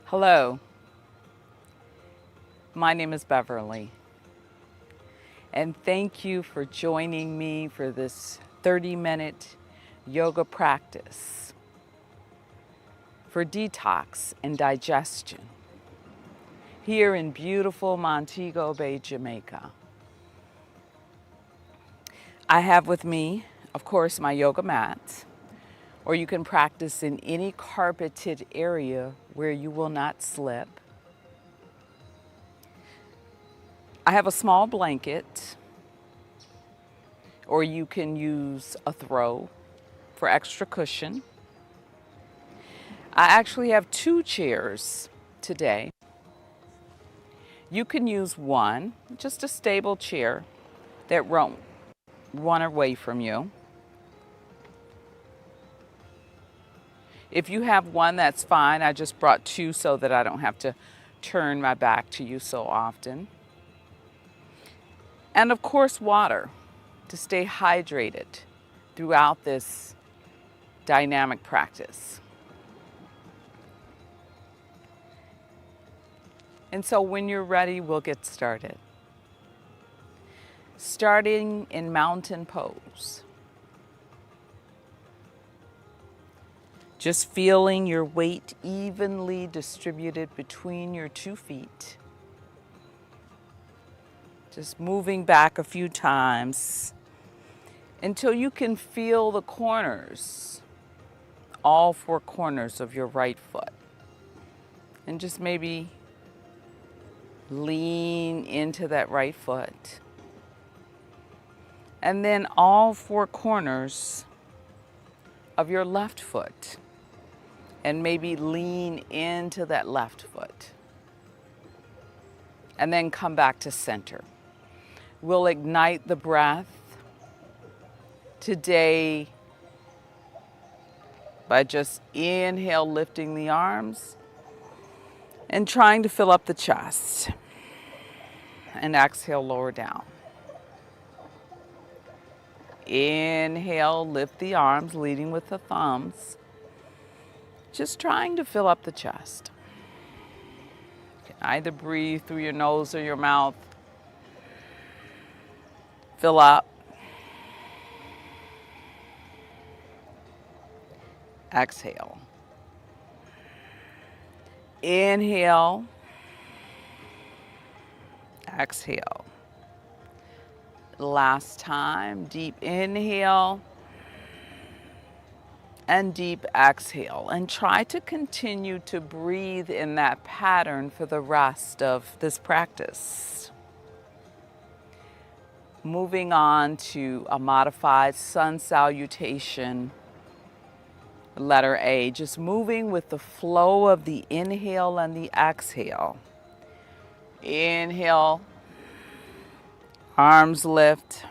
Hello, my name is Beverly, and thank you for joining me for this 30-minute yoga practice for detox and digestion here in beautiful Montego Bay, Jamaica. I have with me, of course, my yoga mat, or you can practice in any carpeted area where you will not slip. I have a small blanket, or you can use a throw for extra cushion. I actually have 2 chairs today. You can use one, just a stable chair that won't run away from you. If you have one, that's fine. I just brought 2 so that I don't have to turn my back to you so often. And of course, water to stay hydrated throughout this dynamic practice. And so when you're ready, we'll get started. Starting in mountain pose. Just feeling your weight evenly distributed between your 2 feet. Just moving back a few times until you can feel the corners, all 4 corners of your right foot. And just maybe lean into that right foot. And then all 4 corners of your left foot. And maybe lean into that left foot. And then come back to center. We'll ignite the breath today by just inhale, lifting the arms and trying to fill up the chest. And exhale, lower down. Inhale, lift the arms, leading with the thumbs. Just trying to fill up the chest. You can either breathe through your nose or your mouth. Fill up. Exhale. Inhale. Exhale. Last time, deep inhale and deep exhale. And try to continue to breathe in that pattern for the rest of this practice. Moving on to a modified sun salutation, letter A. Just moving with the flow of the inhale and the exhale. Inhale, arms lift.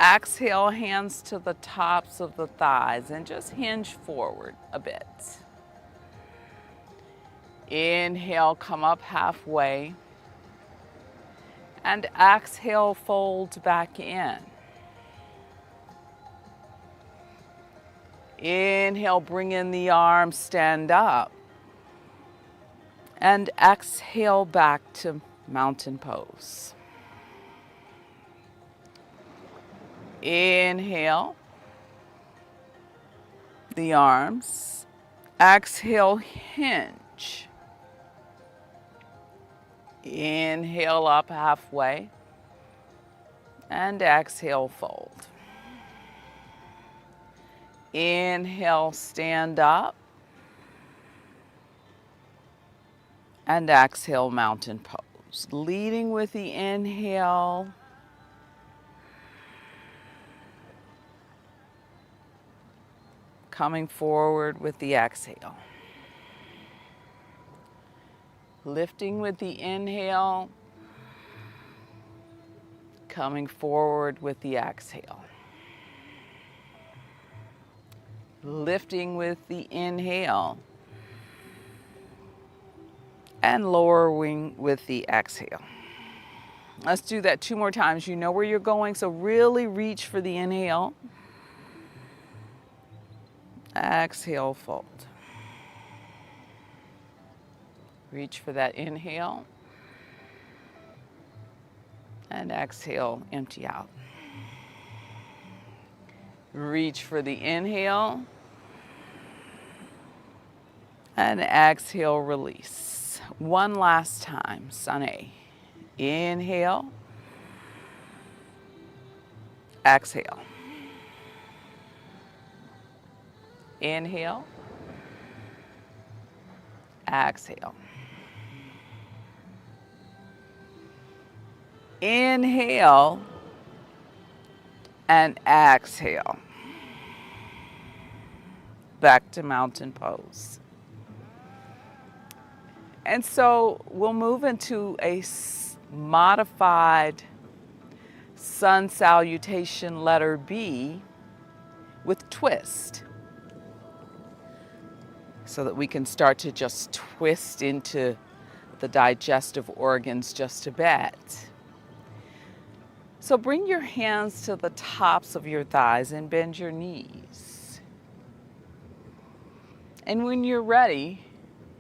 Exhale, hands to the tops of the thighs and just hinge forward a bit. Inhale, come up halfway. And exhale, fold back in. Inhale, bring in the arms, stand up. And exhale back to mountain pose. Inhale, the arms. Exhale, hinge. Inhale up halfway. And exhale, fold. Inhale, stand up. And exhale, mountain pose. Leading with the inhale. Coming forward with the exhale. Lifting with the inhale. Coming forward with the exhale. Lifting with the inhale. And lowering with the exhale. Let's do that 2 more times. You know where you're going, so really reach for the inhale. Exhale, fold. Reach for that inhale. And exhale, empty out. Reach for the inhale. And exhale, release. One last time, Sun A. Inhale. Exhale. Inhale. Exhale. Inhale and exhale. Back to mountain pose. And so we'll move into a modified sun salutation letter B with twist, so that we can start to just twist into the digestive organs just a bit. So bring your hands to the tops of your thighs and bend your knees. And when you're ready,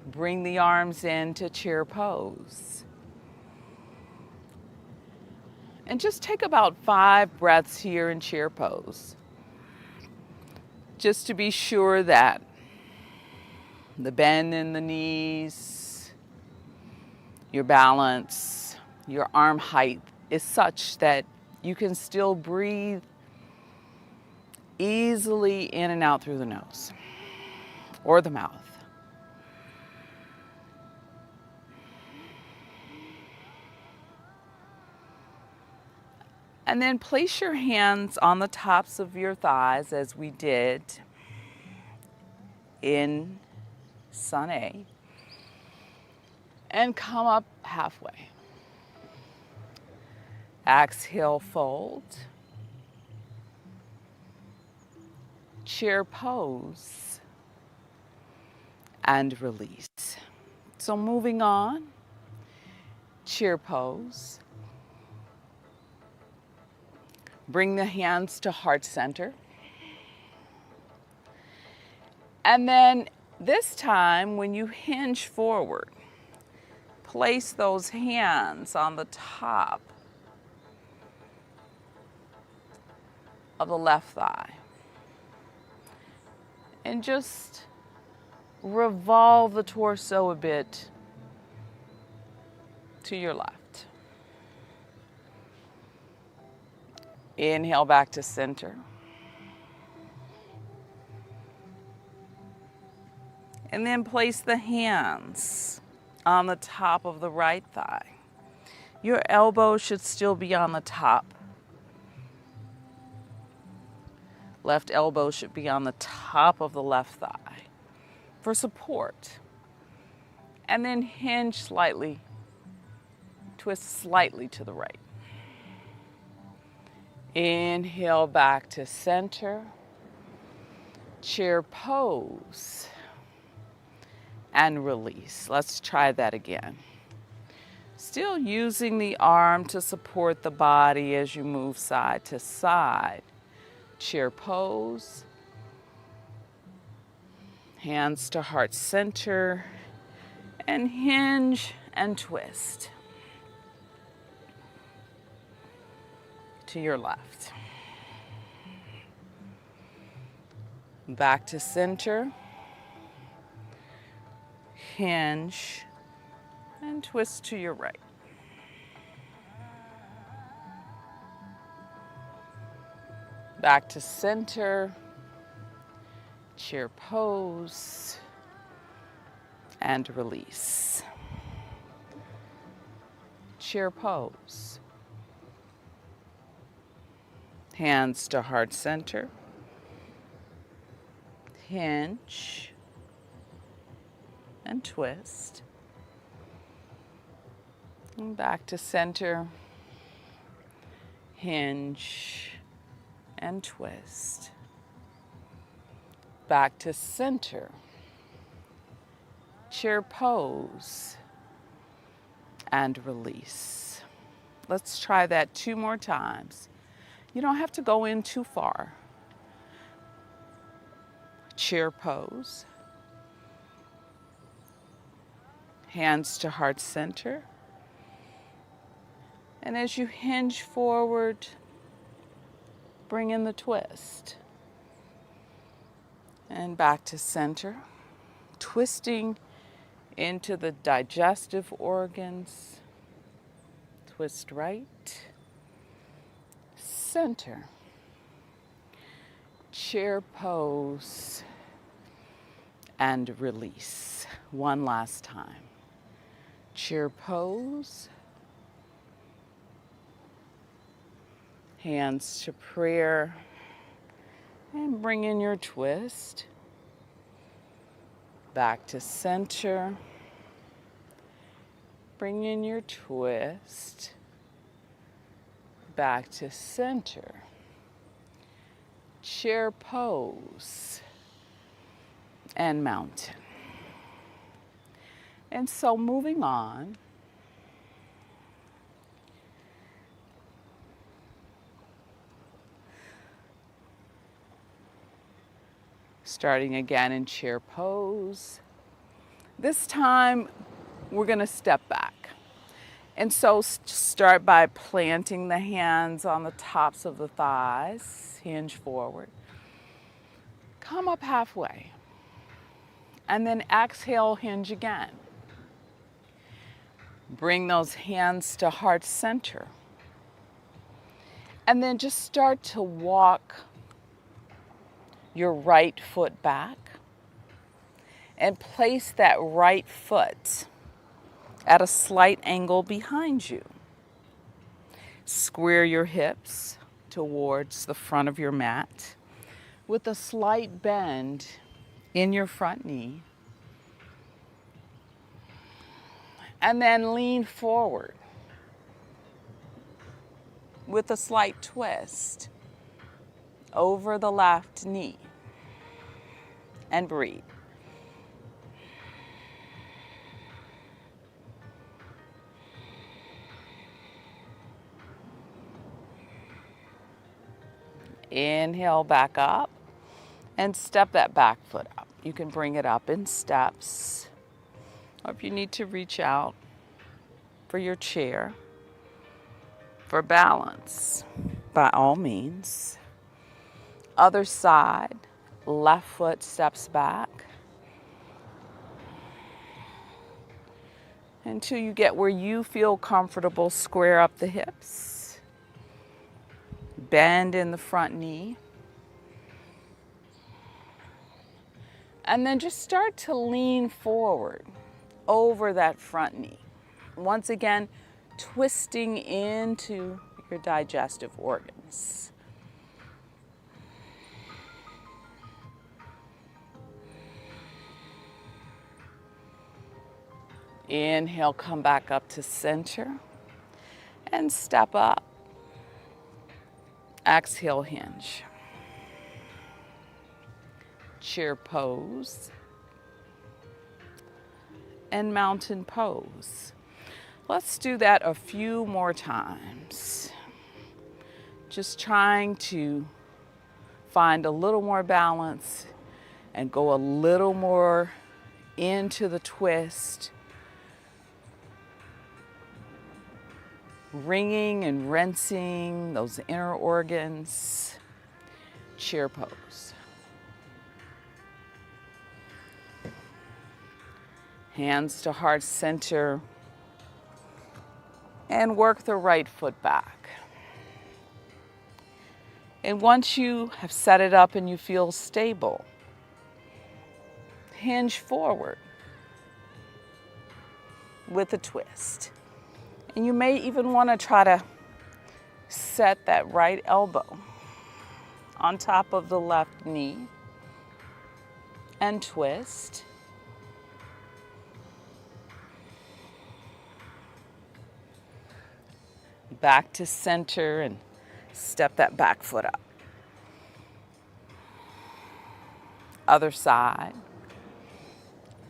bring the arms into chair pose. And just take about 5 breaths here in chair pose, just to be sure that the bend in the knees, your balance, your arm height is such that you can still breathe easily in and out through the nose or the mouth. And then place your hands on the tops of your thighs as we did in Sun A, and come up halfway. Exhale, fold. Chair pose and release. So moving on, chair pose. Bring the hands to heart center. And then this time, when you hinge forward, place those hands on the top of the left thigh. And just revolve the torso a bit to your left. Inhale back to center. And then place the hands on the top of the right thigh. Your elbow should still be on the top. Left elbow should be on the top of the left thigh for support. And then hinge slightly, twist slightly to the right. Inhale back to center. Chair pose. And release. Let's try that again. Still using the arm to support the body as you move side to side. Chair pose. Hands to heart center. And hinge and twist. To your left. Back to center. Hinge and twist to your right. Back to center. Chair pose and release. Chair pose. Hands to heart center. Hinge and twist. And back to center. Hinge and twist. Back to center. Chair pose and release. Let's try that 2 more times. You don't have to go in too far. Chair pose. Hands to heart center. And as you hinge forward, bring in the twist. And back to center. Twisting into the digestive organs. Twist right. Center. Chair pose. And release. One last time. Chair pose. Hands to prayer. And bring in your twist. Back to center. Bring in your twist. Back to center. Chair pose. And mountain. And so moving on, starting again in chair pose. This time we're going to step back. And so start by planting the hands on the tops of the thighs, hinge forward. Come up halfway. And then exhale, hinge again. Bring those hands to heart center. And then just start to walk your right foot back and place that right foot at a slight angle behind you. Square your hips towards the front of your mat with a slight bend in your front knee. And then lean forward with a slight twist over the left knee. And breathe. Inhale back up and step that back foot up. You can bring it up in steps. Or if you need to reach out for your chair, for balance, by all means. Other side, left foot steps back until you get where you feel comfortable. Square up the hips, bend in the front knee, and then just start to lean forward over that front knee. Once again, twisting into your digestive organs. Inhale, come back up to center and step up. Exhale, hinge. Chair pose and mountain pose. Let's do that a few more times. Just trying to find a little more balance and go a little more into the twist. Wringing and rinsing those inner organs. Chair pose. Hands to heart center. And work the right foot back. And once you have set it up and you feel stable, hinge forward with a twist. And you may even want to try to set that right elbow on top of the left knee and twist. Back to center and step that back foot up. Other side.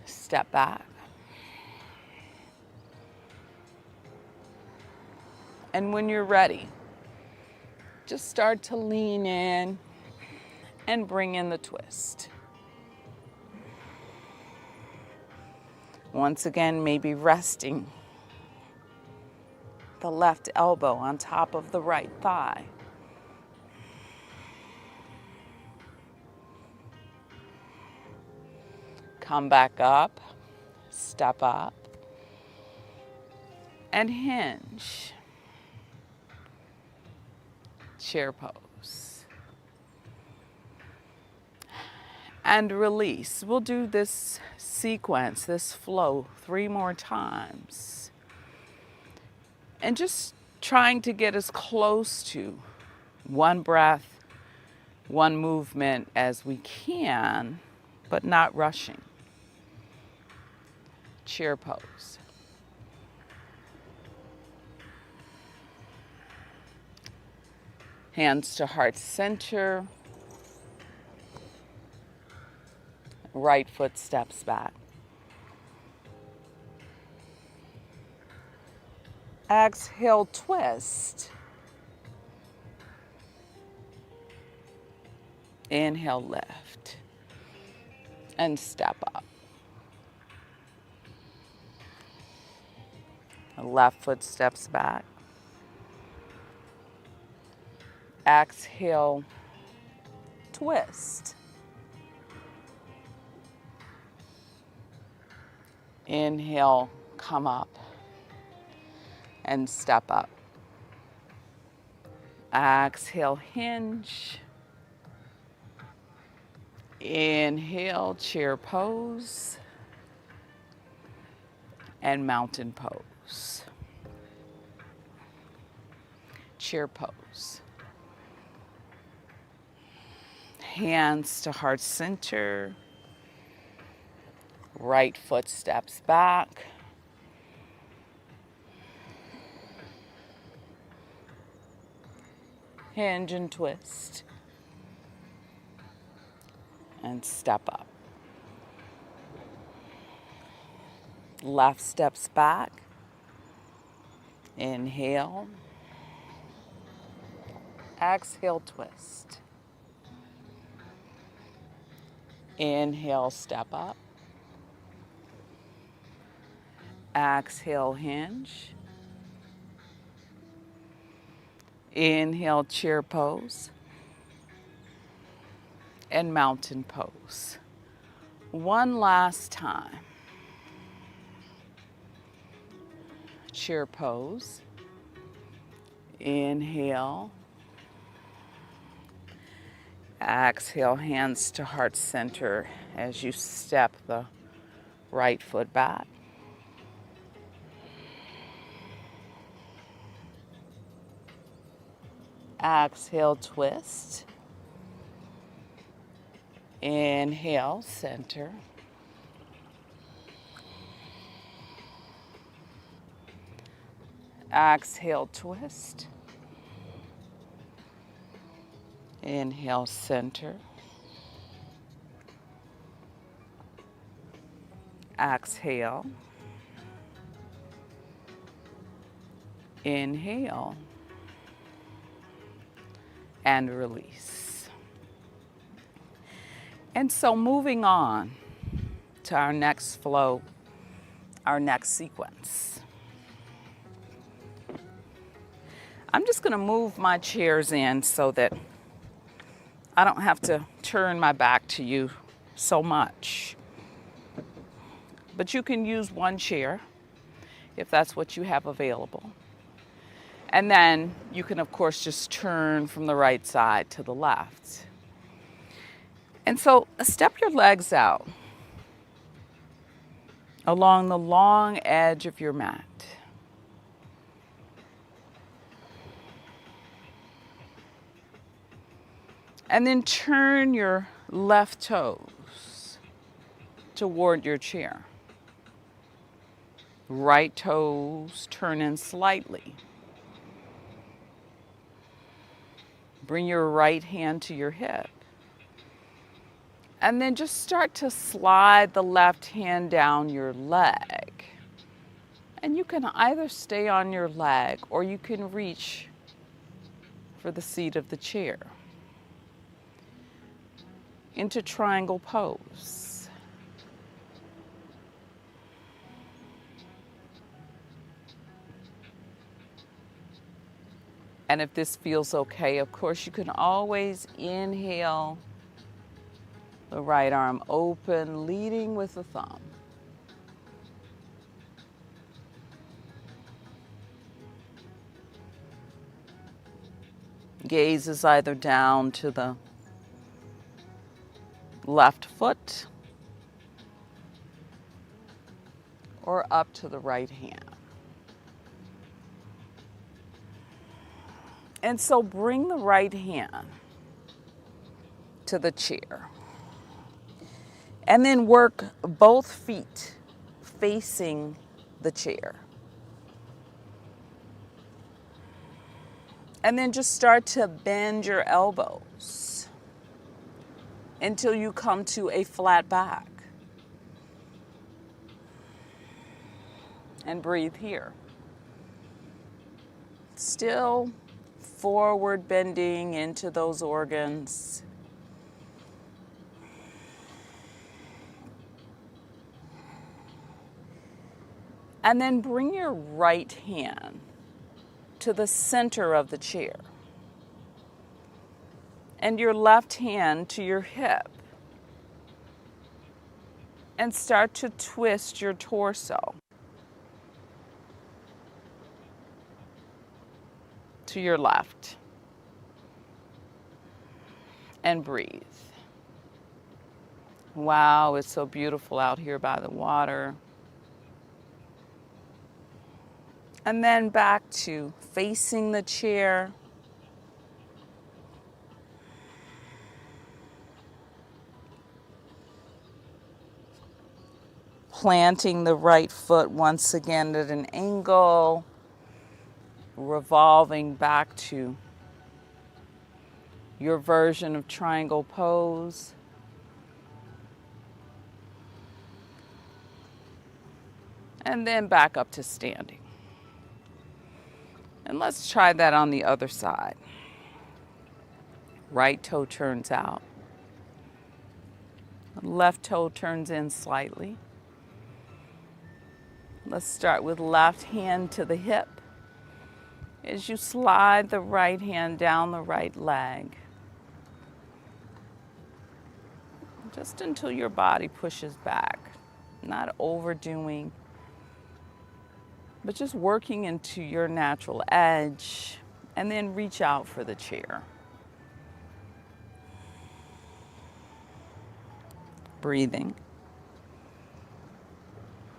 Step back. And when you're ready, just start to lean in and bring in the twist. Once again, maybe resting the left elbow on top of the right thigh. Come back up, step up, and hinge. Chair pose. And release. We'll do this sequence, this flow 3 more times. And just trying to get as close to one breath, one movement as we can, but not rushing. Chair pose. Hands to heart center. Right foot steps back. Exhale, twist. Inhale, lift. And step up. The left foot steps back. Exhale, twist. Inhale, come up and step up. Exhale, hinge. Inhale, chair pose and mountain pose. Chair pose. Hands to heart center. Right foot steps back. Hinge and twist. And step up. Left steps back. Inhale. Exhale, twist. Inhale, step up. Exhale, hinge. Inhale, chair pose. And mountain pose. One last time. Chair pose. Inhale. Exhale, hands to heart center as you step the right foot back. Exhale, twist. Inhale, center. Exhale, twist. Inhale, center. Exhale. Inhale. And release. And so moving on to our next flow, our next sequence. I'm just going to move my chairs in so that I don't have to turn my back to you so much. But you can use one chair if that's what you have available. And then you can, of course, just turn from the right side to the left. And so step your legs out along the long edge of your mat. And then turn your left toes toward your chair. Right toes turn in slightly. Bring your right hand to your hip. And then just start to slide the left hand down your leg. And you can either stay on your leg or you can reach for the seat of the chair. Into triangle pose. And if this feels okay, of course, you can always inhale the right arm open, leading with the thumb. Gaze is either down to the left foot or up to the right hand. And so bring the right hand to the chair. And then work both feet facing the chair. And then just start to bend your elbows until you come to a flat back. And breathe here. Still forward bending into those organs. And then bring your right hand to the center of the chair. And your left hand to your hip. And start to twist your torso to your left. And breathe. Wow, it's so beautiful out here by the water. And then back to facing the chair. Planting the right foot once again at an angle. Revolving back to your version of triangle pose. And then back up to standing. And let's try that on the other side. Right toe turns out. Left toe turns in slightly. Let's start with left hand to the hip. As you slide the right hand down the right leg. Just until your body pushes back. Not overdoing, but just working into your natural edge. And then reach out for the chair. Breathing.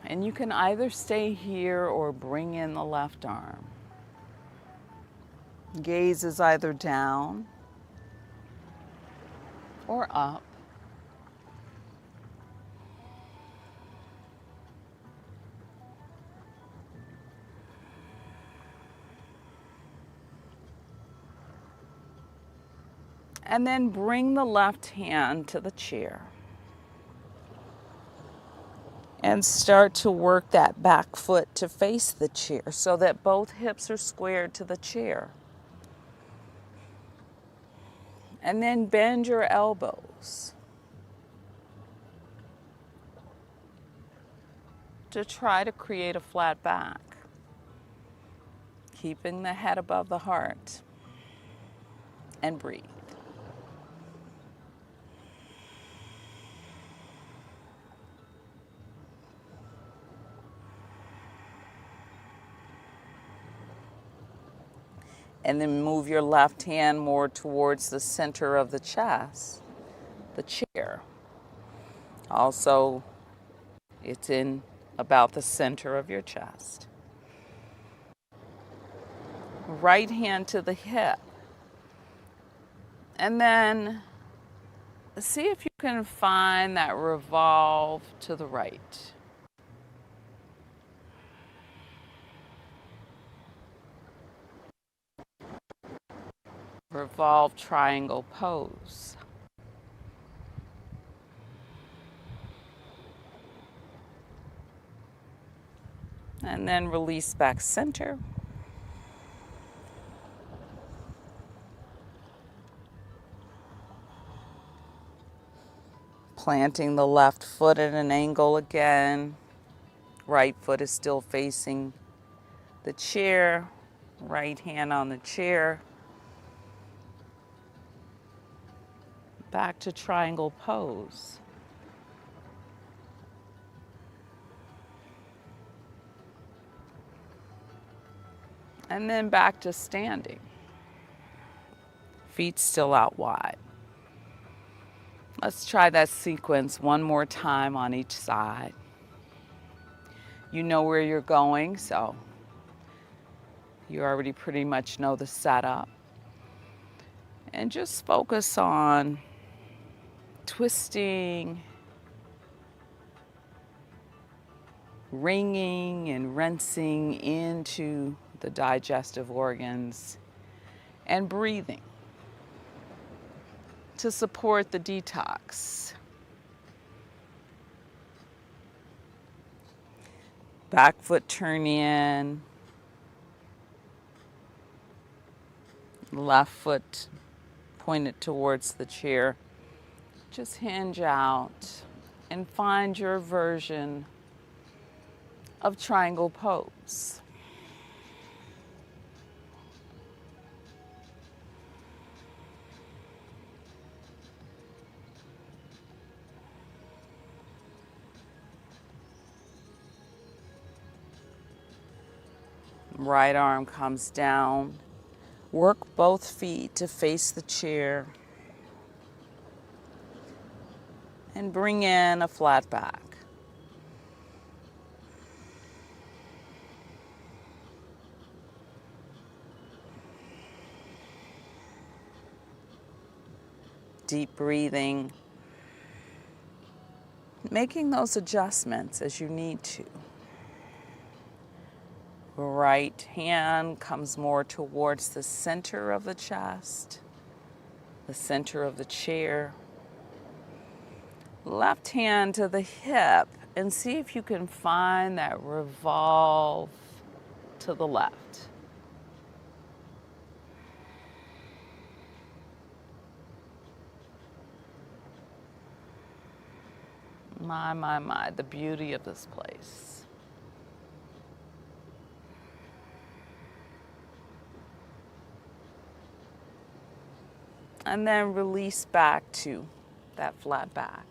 And you can either stay here or bring in the left arm. Gaze is either down or up. And then bring the left hand to the chair. And start to work that back foot to face the chair so that both hips are squared to the chair. And then bend your elbows to try to create a flat back, keeping the head above the heart, and breathe. And then move your left hand more towards the center of the chest, the chair. Also, it's in about the center of your chest. Right hand to the hip. And then see if you can find that revolve to the right. Revolve triangle pose. And then release back center. Planting the left foot at an angle again. Right foot is still facing the chair. Right hand on the chair. Back to triangle pose. And then back to standing. Feet still out wide. Let's try that sequence one more time on each side. You know where you're going, so you already pretty much know the setup. And just focus on twisting, wringing and rinsing into the digestive organs and breathing to support the detox. Back foot turn in, left foot pointed towards the chair. Just hinge out and find your version of triangle pose. Right arm comes down. Work both feet to face the chair. And bring in a flat back. Deep breathing. Making those adjustments as you need to. Right hand comes more towards the center of the chest, the center of the chair. Left hand to the hip and see if you can find that revolve to the left. My, the beauty of this place. And then release back to that flat back.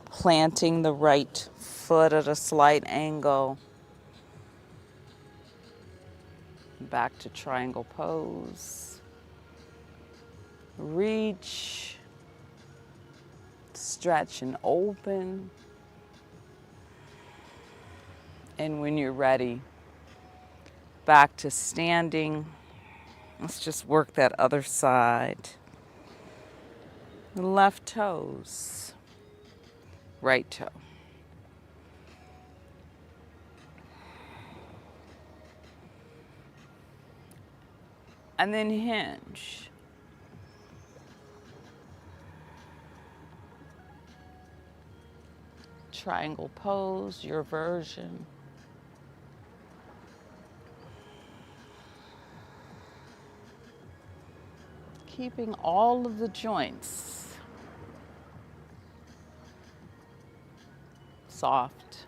Planting the right foot at a slight angle. Back to triangle pose. Reach, stretch and open. And when you're ready, back to standing. Let's just work that other side. Left toes, right toe. And then hinge. Triangle pose, your version. Keeping all of the joints soft.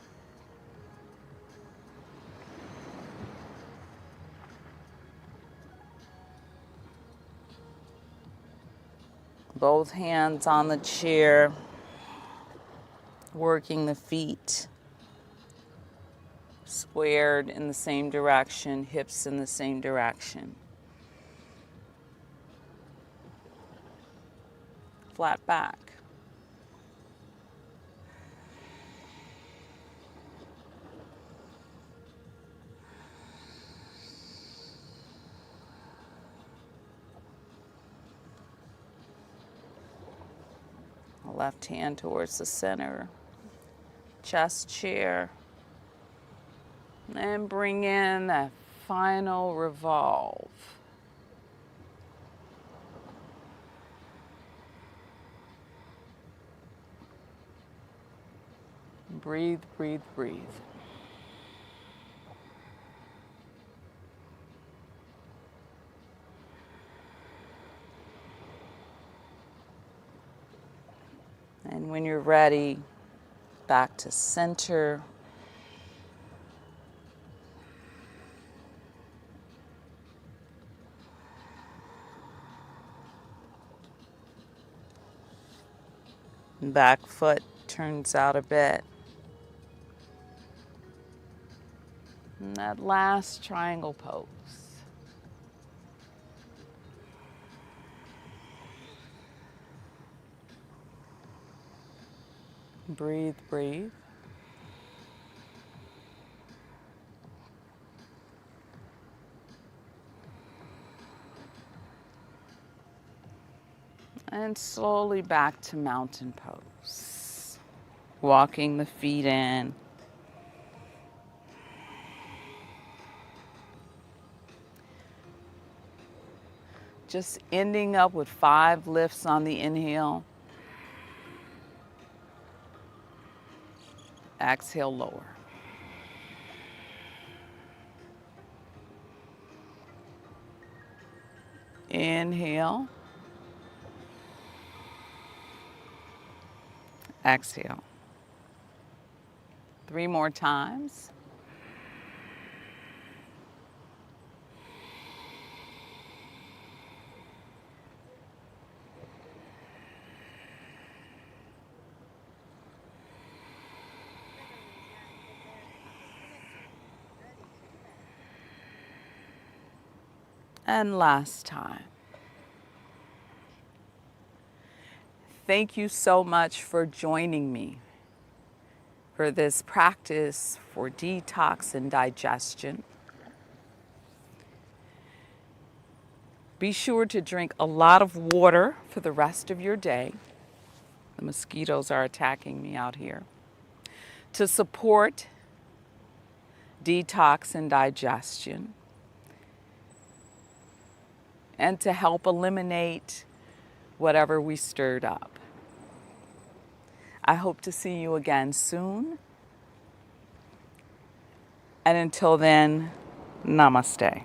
Both hands on the chair, working the feet squared in the same direction, hips in the same direction. Flat back. Left hand towards the center, chest chair, and bring in that final revolve. Breathe, breathe, breathe. And when you're ready, back to center. Back foot turns out a bit. And that last triangle pose. Breathe, breathe. And slowly back to mountain pose. Walking the feet in. Just ending up with 5 lifts on the inhale. Exhale, lower. Inhale. Exhale. 3 more times. And last time. Thank you so much for joining me for this practice for detox and digestion. Be sure to drink a lot of water for the rest of your day. The mosquitoes are attacking me out here. To support detox and digestion, and to help eliminate whatever we stirred up. I hope to see you again soon. And until then, namaste.